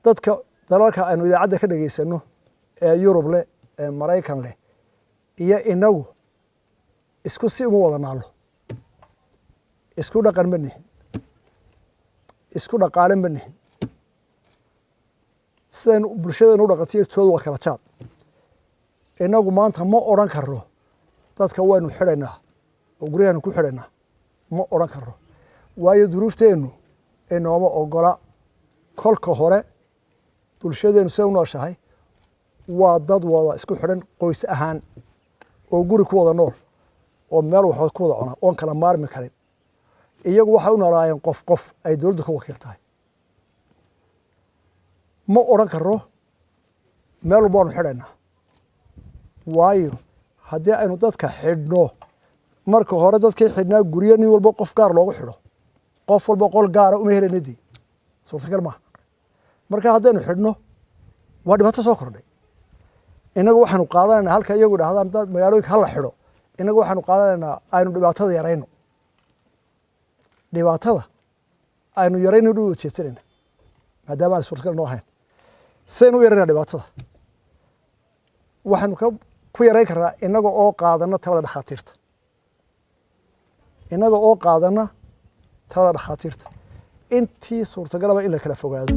dadka dalalka aynu idaacadda ka dhageysano ee Yurub leh ee Maraykan leh iyo inagu isku si uma wada naalo isku dhaqan ma nihin isku dhaqaale ma nihin sidaynu bulshadeenu u dhaqantiyo toodu waa kala jaad inagu maanta ma oran karno dadka waynu xidhaynaa oo guryahan ku xidhaynaa ma oran karno waayo duruufteenu inooma ogola kolka hore bulshadeenu sida u nooshahay waa dad wada isku xidhan qoys ahaan oo guri ku wada nool oo meel wax ku wada cunaa oon kala maarmi karin iyagu waxay u noolaayeen qof ay dowladdu ka wakiil tahay ma oran karno meel walba waanu xidhaynaa waayo haddii aynu dadka xidhno marka hore dadkii xidhnaa guryo nin walba qof gaar loogu xidho qof walba qol gaara uma helanidii suurtagal maaha marka haddaynu xidhno waa dhibaato soo kordhay inagu waxaanu qaadanaynaa halka iyagu dhahdaan dad magaalooyinka hala xidho inagu waxaanu qaadanaynaa aynu dhibaatada yarayno dhibaatada aynu yarayno u jeedsanayna maadaama aan suurtagal noo ahayn sidaynu u yaraynaa dhibaatada waxaanu ku yarayn karnaa inaga oo qaadana talada dhakhaatiirta inaga oo qaadana talada dhakhaatiirta intii suurtagalaba in la kala fogaado